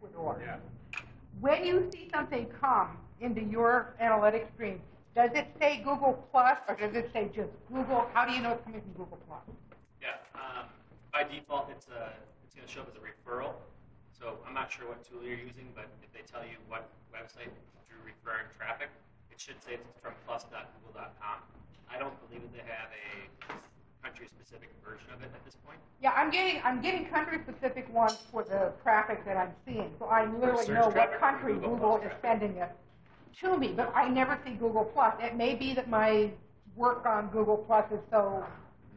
Ecuador. Yeah. When you see something come into your analytics stream, does it say Google Plus or does it say just Google? How do you know it's coming from Google Plus? Yeah. By default, it's going to show up as a referral. So I'm not sure what tool you're using, but if they tell you what website drew referring traffic, it should say it's from plus.google.com. I don't believe that they have a country-specific version of it at this point. Yeah, I'm getting country-specific ones for the traffic that I'm seeing, so I literally search know what traffic or country Google Google Plus is traffic? sending it to me, but I never see Google Plus. It may be that my work on Google Plus is so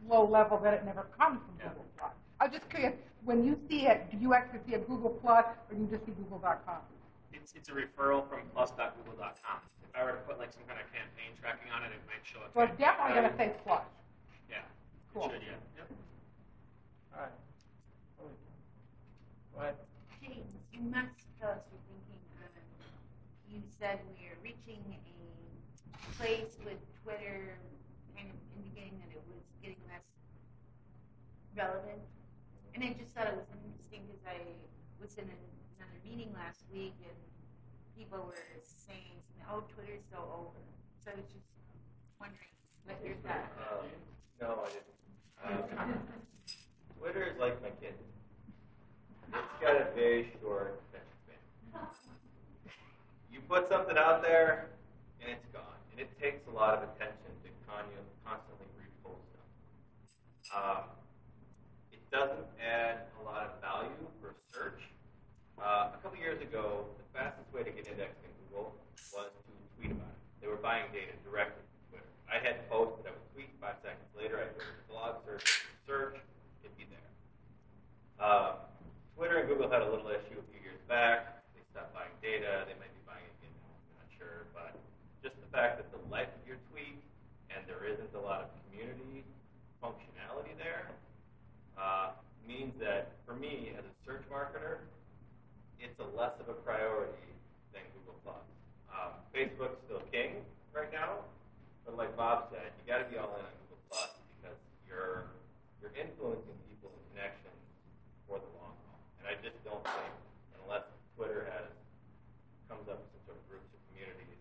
low level that it never comes from Google Plus. I'm just curious, when you see it, do you actually see a Google Plus or do you just see Google.com? It's a referral from plus.google.com. If I were to put like some kind of campaign tracking on it, it might show up. So it's definitely going to say Plus. Yeah. Cool. It should, yeah. Yep. All right. Go ahead. James, you must tell us your thinking on, you said we're reaching a place with Twitter kind of indicating that it was getting less relevant. And I just thought it was interesting because I was in another meeting last week and people were saying, oh, Twitter's so over. So I was just wondering what your thought. No, I didn't. Twitter is like my kid. It's got a very short attention span. You put something out there, and it's gone. And it takes a lot of attention to constantly repost stuff. It doesn't add a lot of value for search. A couple years ago, the fastest way to get indexed in Google was to tweet about it. They were buying data directly from Twitter. I had posts that I would tweet 5 seconds later. I'd go to the blog search, it'd be there. Twitter and Google had a little issue a few years back. They stopped buying data. They might be buying it again now. I'm not sure. But just the fact that the life of your tweet and there isn't a lot of community functionality there means that, for me, as a search marketer, it's a less of a priority than Google+. Facebook's still king right now, but like Bob said, you got to be all in on Google+ because you're influencing people and connections for the long haul. And I just don't think, unless Twitter comes up with some sort of groups or communities,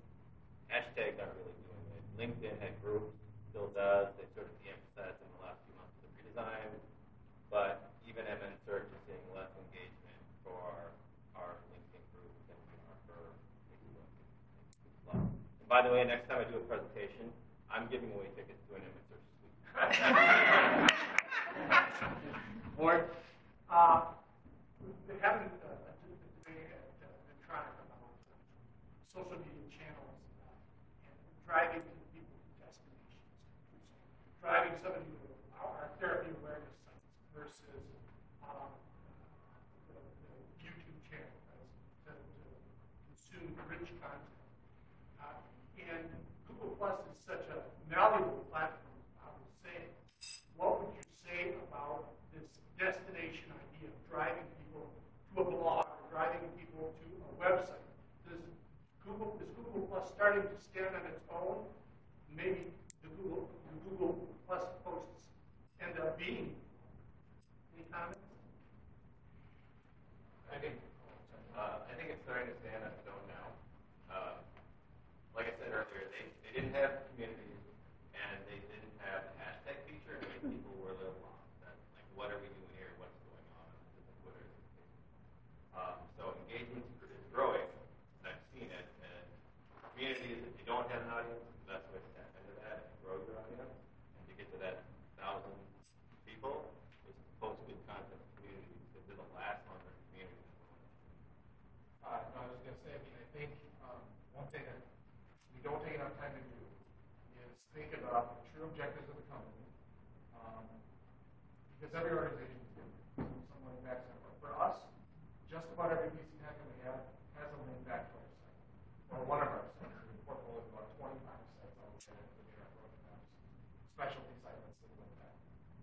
hashtags aren't really doing it. LinkedIn had groups, still does. They sort of de-emphasized in the last few months of the redesign, but even MnSearch is seeing less engagement for our LinkedIn group than we are for Facebook. And by the way, next time I do a presentation, I'm giving away tickets to an MnSearch suite. Board? They haven't debate at Medtronic about social media channels and driving people to destinations. Driving somebody to our therapy awareness sites versus the YouTube channel to consume rich content. And Google Plus is such a malleable platform, I would say. What would you say about this destination idea of driving people to a blog or driving people to a website? Is Google Plus starting to stand on its own? Maybe the Google Plus posts end up being. Any comments? I think it's starting to stand on its own now. Like I said earlier, they didn't have communities and they didn't have the hashtag feature, and people were a little lost. Like, what are we doing here? What's going on? This isn't Twitter. So engagement is growing, and I've seen it. And communities, if you don't have an audience, the best way to tap into that and grow your audience, and to get to that 1,000 people, is to post good content to communities because it'll last longer in communities. No, I was going to say, I think one thing that we don't take enough time to do is think about the true objectives of the company. Because every organization is different. Some link back to it. For us, just about every piece of content we have has a link back to our site. Or one of our sites. The portfolio is about 25 sites on which including our programs, specialty sites, things like that.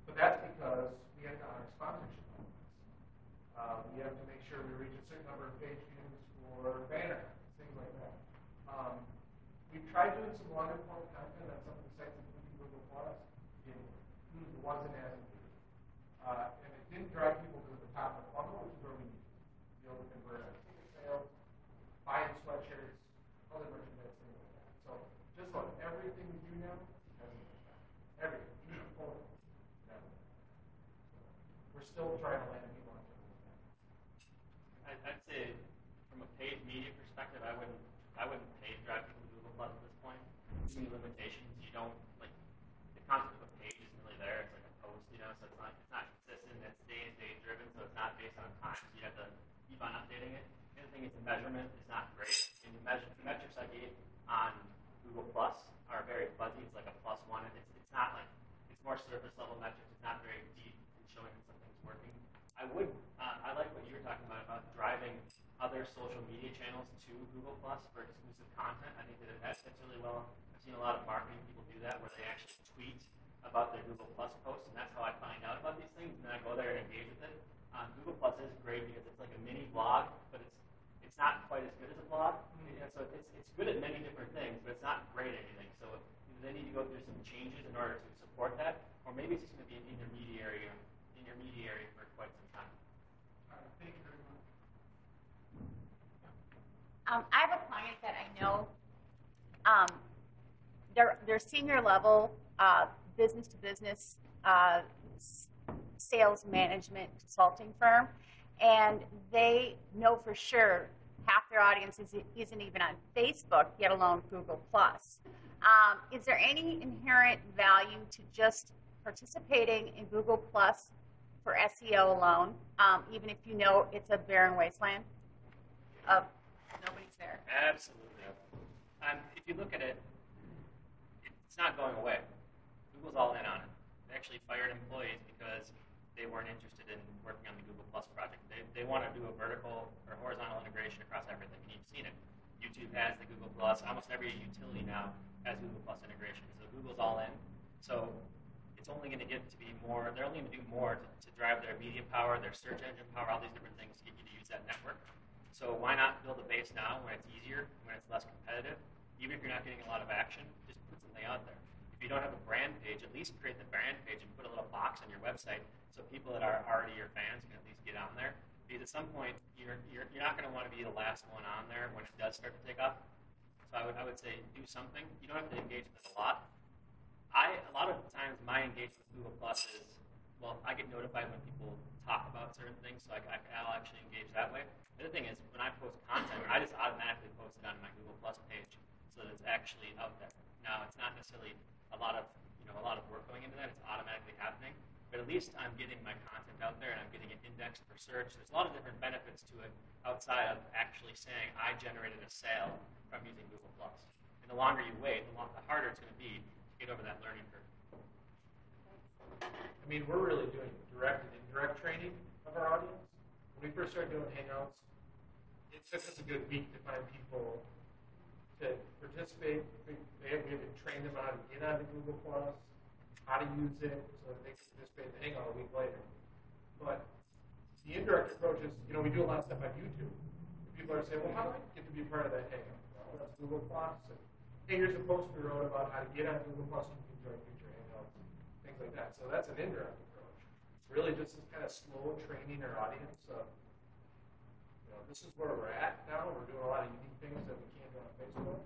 But that's because we have to honor sponsorship elements. We have to make sure we reach a certain number of page views for banner, things like that. We've tried doing some longer form content on some of the sites, including Google Plus. It wasn't as engaging. And it didn't drive people to the top of the funnel, which is where we need to be able to convert. still trying to land people on different things. I'd say from a paid media perspective, I wouldn't pay to drive people to Google Plus at this point. Too many limitations. You don't like the concept of a page isn't really there. It's like a post, so it's not consistent. It's day and day driven, so it's not based on time. So you have to keep on updating it. The other thing is the measurement is not great. And the metrics I gave on Google Plus are very fuzzy. It's like a +1. It's not like it's more surface level metrics. It's not very deep in showing that something's working. I like what you were talking about driving other social media channels to Google Plus for exclusive content. I think that fits really well. I've seen a lot of marketing people do that where they actually tweet about their Google Plus posts, and that's how I find out about these things, and then I go there and engage with it. Google Plus is great because it's like a mini blog, but it's not quite as good as a blog. And so it's good at many different things, but it's not great at anything. So they need to go through some changes in order to support that, or maybe it's just going to be an intermediary for quite some time. All right, thank you very much. I have a client that I know. They're senior level business to business sales management consulting firm, and they know for sure half their audience isn't even on Facebook, yet alone Google Plus. Is there any inherent value to just participating in Google Plus for SEO alone, even if you know it's a barren wasteland of nobody's there? Absolutely. If you look at it, it's not going away. Google's all in on it. They actually fired employees because they weren't interested in working on the Google Plus project. They want to do a vertical or horizontal integration across everything, and you've seen it. YouTube has the Google Plus. Almost every utility now has Google Plus integration. So Google's all in. So it's only going to get to be more. They're only going to do more to drive their media power, their search engine power, all these different things to get you to use that network. So why not build a base now when it's easier, when it's less competitive? Even if you're not getting a lot of action, just put something out there. If you don't have a brand page, at least create the brand page and put a little box on your website so people that are already your fans can at least get on there. Because at some point, you're not going to want to be the last one on there when it does start to take off. So I would say do something. You don't have to engage with it a lot. A lot of times my engagement with Google Plus is, well, I get notified when people talk about certain things, so I'll actually engage that way. The other thing is when I post content, I just automatically post it on my Google Plus page so that it's actually out there. Now, it's not necessarily a lot of work going into that. It's automatically happening. But at least I'm getting my content out there and I'm getting it indexed for search. There's a lot of different benefits to it outside of actually saying I generated a sale from using Google Plus. And the longer you wait, the harder it's going to be to get over that learning curve. I mean, we're really doing direct and indirect training of our audience. When we first started doing Hangouts, it took us a good week to find people to participate. We had to train them how to get onto Google Plus, how to use it, so that they can participate in the Hangout a week later. But the indirect approach is, we do a lot of stuff on YouTube. People are saying, well, how do I get to be part of that Hangout? Well, that's Google Plus. And, hey, here's a post we wrote about how to get on Google Plus and you can join future Hangouts, things like that. So that's an indirect approach. It's really just this kind of slow training our audience of, this is where we're at now. We're doing a lot of unique things that we can't do on Facebook.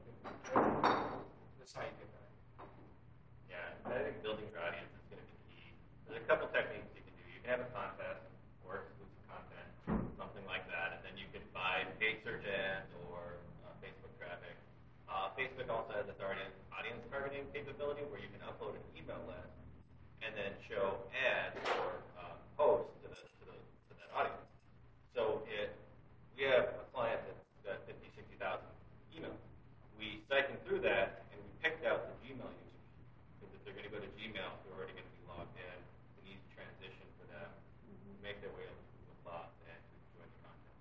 And this is how you get that. Yeah, I think building your audience is going to be key. There's a couple techniques you can do. You can have a contest or exclusive content, something like that, and then you can buy paid search ads or Facebook traffic. Facebook also has this audience targeting capability where you can upload an email list and then show ads or posts to that audience. So we have a client that's got 50,000, 60,000 emails. We cycled through that, and we picked out the Gmail users. Because if they're going to go to Gmail, they're already going to be logged in. It's an easy transition for them to make their way up to Google Plus and to join the contest.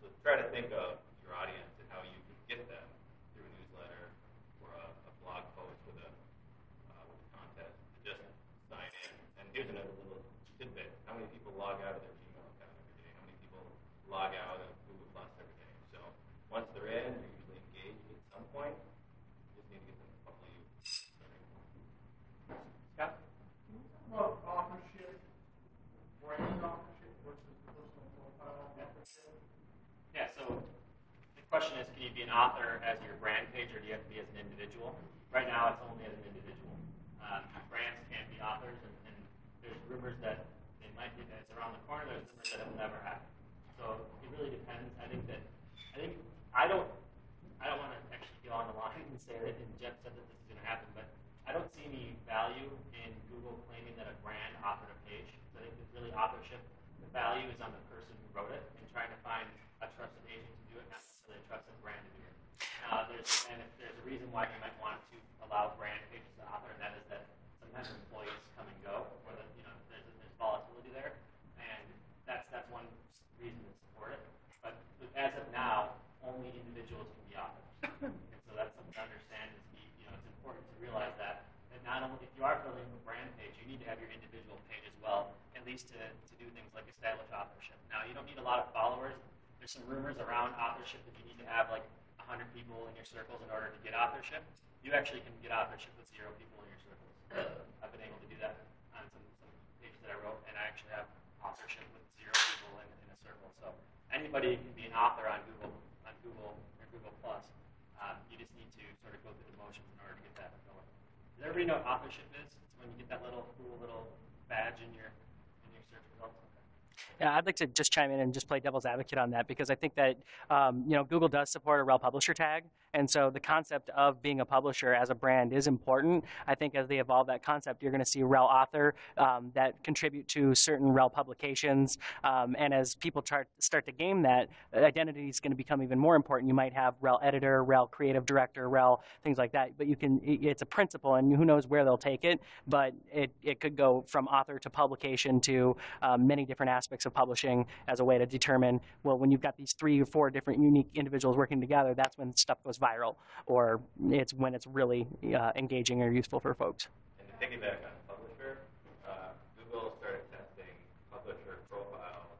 So try to think of your audience and how you can get them through a newsletter or a blog post with a contest to just sign in. And here's another little tidbit. How many people log out of their Gmail account every day? How many people log out of Google Plus every day? So once they're in, you're usually engaged at some point. You just need to get them to follow you. Scott? Well, authorship, brand authorship versus personal profile authorship. Yeah, so the question is, can you be an author as your brand page, or do you have to be as an individual? Right now, it's only as an individual. Brands can't be authors, and there's rumors that might be that it's around the corner. There's numbers that have never happened. So it really depends. I think I don't want to actually go on the line and say that, and Jeff said that this is going to happen, but I don't see any value in Google claiming that a brand authored a page. So I think that really authorship, the value is on the person who wrote it and trying to find a trusted agent to do it, not necessarily a trusted brand to do it. If there's a reason why you might want to allow brand pages to author, and that is that sometimes employees come and go, or that there's volatility there, and that's one reason to support it. But as of now, only individuals can be authors, and so that's something to understand. It's important to realize that not only if you are building a brand page, you need to have your individual page as well, at least to do things like establish authorship. Now, you don't need a lot of followers. There's some rumors around authorship that you need to have like 100 people in your circles in order to get authorship. You actually can get authorship with 0 people in your circles. I've been able to do that on some pages that I wrote, and I actually have authorship with 0 people in a circle. So anybody can be an author on Google or Google Plus. You just need to sort of go through the motions in order to get that going. Does everybody know what authorship is? It's when you get that cool little badge in your search results. Yeah, I'd like to just chime in and just play devil's advocate on that, because I think that Google does support a rel publisher tag, and so the concept of being a publisher as a brand is important. I think as they evolve that concept, you're going to see rel author that contribute to certain rel publications, and as people start to game that, identity is going to become even more important. You might have rel editor, rel creative director, rel things like that, but it's a principle, and who knows where they'll take it, but it could go from author to publication to many different aspects of publishing as a way to determine, well, when you've got these 3 or 4 different unique individuals working together, that's when stuff goes viral, or it's when it's really engaging or useful for folks. And to piggyback on publisher, Google started testing publisher profiles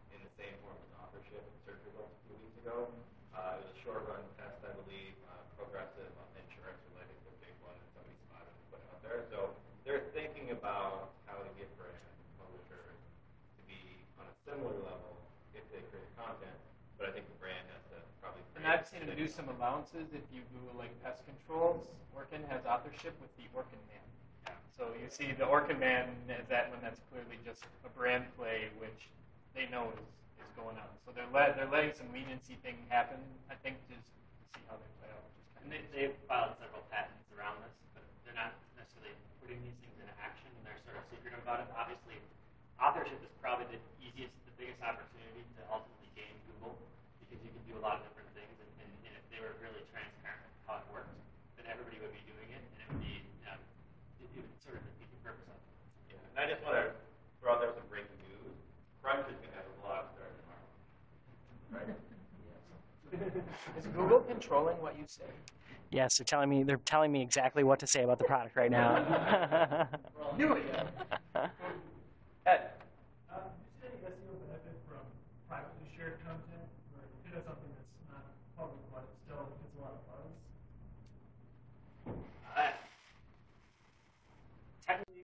in the same form as authorship and search results a few weeks ago. It was a short-run test, I believe, progressive on MnSearch, was I think the big one that somebody spotted and put out there. So they're thinking about how to get brand publishers to be on a similar level if they create content, but I think the brand has to probably create. And I've seen them do some allowances. If you Google like pest controls, Orkin has authorship with the Orkin Man. Yeah. So you see the Orkin Man is that one that's clearly just a brand play, which they know is going on. So they're letting some leniency thing happen, I think, just to see how they play out. And they've filed several patents around this, but they're not necessarily putting these things into action, and they're sort of secretive about it. Obviously, authorship is probably the biggest opportunity to ultimately gain Google, because you can do a lot of different things, and if they were really transparent with how it works, then everybody would be doing it, and it would sort of defeat the purpose of it. Yeah, and I just want to throw out there some breaking news. Crunch is going to have a blog start tomorrow. Right? Is Google controlling what you say? Yes, they're telling me exactly what to say about the product right now. Knew it. Ed. You say SEO benefit from privately shared content, or it has something that